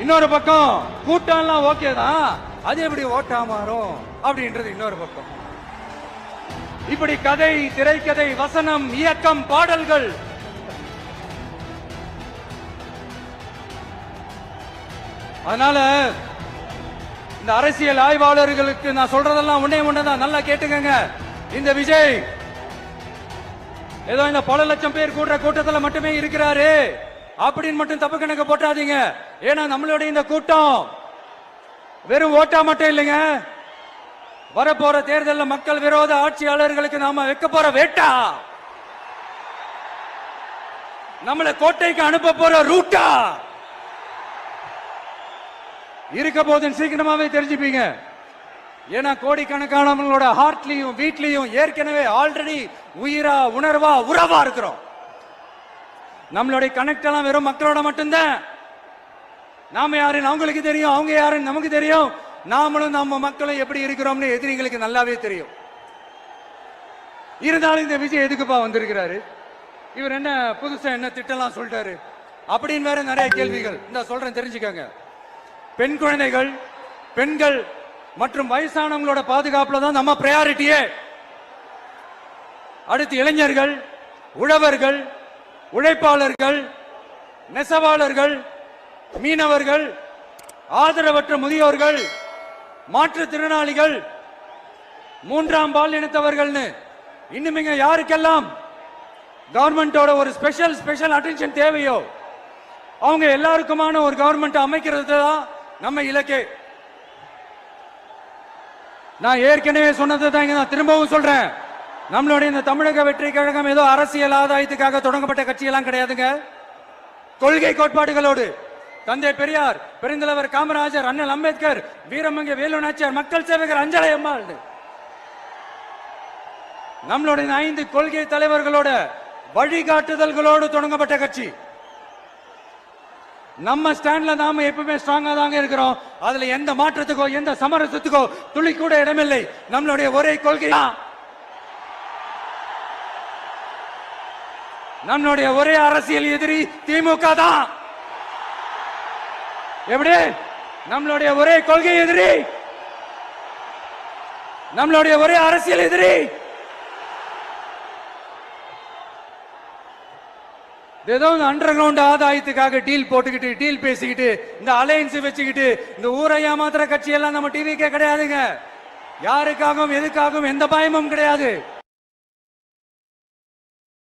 இன்னொரு பக்கம் கூட்டம்லாம் ஓகே தான், அது எப்படி ஓட்டா மாறும் அப்படின்றது இன்னொரு பக்கம். இப்படி கதை, திரைக்கதை, வசனம், இயக்கம், பாடல்கள், அதனால இந்த அரசியல் ஆய்வாளர்களுக்கு நான் சொல்றதெல்லாம் ஒன்னே ஒண்ணுதான், நல்லா கேட்டுக்கங்க. இந்த விஜய் ஏதோ இந்த பல லட்சம் பேர் கூடுற கூட்டத்தில் மட்டுமே இருக்கிறாரு அப்படின்னு மட்டும் தப்பு கணக்கு போட்டாதீங்க. ஏன்னா நம்மளுடைய இந்த கூட்டம் வெறும் ஓட்டா மட்டும் இல்லைங்க, வரப்போற தேர்தலில் மக்கள் விரோத ஆட்சியாளர்களுக்கு நாம வைக்க போற வேட்டா, நம்மளை கோட்டைக்கு அனுப்ப போற ரூட்டா இருக்க போதுன்னு சீக்கிரமாவே தெரிஞ்சுப்பீங்க. ஏன்னா கோடிக்கணக்கானவங்களோட ஹார்ட்லயும் வீட்லயும் ஏற்கனவே ஆல்ரெடி உயிரா உணர்வா உறவா இருக்கிறோம். நம்மளுடைய கனெக்ட் எல்லாம் வெறும் மக்களோட மட்டும்தான். நாம யாருன்னு அவங்களுக்கு தெரியும், அவங்க யாருன்னு நமக்கு தெரியும். நாமளும் நம்ம மக்களும் எப்படி இருக்கிறோம்னு எதிரிகளுக்கு நல்லாவே தெரியும். இருந்தாலும் இந்த விஜய் எதுக்குப்பா வந்திருக்கிறாரு, இவர் என்ன புதுசா என்ன திட்டம்லாம் சொல்லிட்டாரு அப்படின்னு வேற நிறைய கேள்விகள். இந்த சொல்றேன் தெரிஞ்சுக்கங்க. பெண் குழந்தைகள், பெண்கள் மற்றும் வயசானவங்களோட பாதுகாப்புல தான் நம்ம பிரையாரிட்டியே. அடுத்து இளைஞர்கள், உழவர்கள், உழைப்பாளர்கள், நெசவாளர்கள், மீனவர்கள், ஆதரவற்ற முதியோர்கள், மாற்றுத்திறனாளிகள், மூன்றாம் பால் இனத்தவர்கள்னு இன்னும் யாருக்கெல்லாம் கவர்மெண்டோட ஒரு ஸ்பெஷல் அட்டென்ஷன் தேவையோ அவங்க எல்லாருக்குமான ஒரு கவர்மெண்ட் அமைக்கிறது தான் நம்ம இலக்கே. நான் ஏற்கனவே சொன்னதை தான் இங்க நான் திரும்பவும் சொல்றேன். நம்மளுடைய இந்த தமிழக வெற்றி கழகம் ஏதோ அரசியல் ஆதாயத்துக்காக தொடங்கப்பட்ட கட்சியெல்லாம் கிடையாதுங்க. கொள்கை கோட்பாடுகளோடு தந்தை பெரியார், பெருந்தலைவர் காமராஜர், அண்ணல் அம்பேத்கர், வீரமங்க வேலு நாச்சியார், மக்கள் சேவகர் அஞ்சலை அம்மாள், நம்மளுடைய 5 கொள்கை தலைவர்களோட வழிகாட்டுதல்களோடு தொடங்கப்பட்ட கட்சி. நம்ம ஸ்டாண்ட்ல நாம எப்பவுமே ஸ்ட்ராங்கா தாங்க இருக்கிறோம். அதுல எந்த மாற்றத்துக்கோ எந்த சமரசத்துக்கோ துளி கூட இடமில்லை. நம்மளுடைய ஒரே கொள்கை, நம்மளுடைய ஒரே அரசியல் எதிரி திமுக தான். எப்படி? நம்மளுடைய ஒரே கொள்கை எதிரி, நம்மளுடைய ஒரே அரசியல் எதிரி. ஏதோ அண்டர் கிரவுண்ட் ஆதாயத்துக்காக டீல் போட்டுக்கிட்டு, டீல் பேசிக்கிட்டு, இந்த அலையன்ஸ் வச்சுக்கிட்டு இந்த ஊரை ஏமாத்துற கட்சி எல்லாம் நம்ம டிவிக்கே கிடையாதுங்க. யாருக்காகவும் எதுக்காகவும் எந்த பயமும் கிடையாது.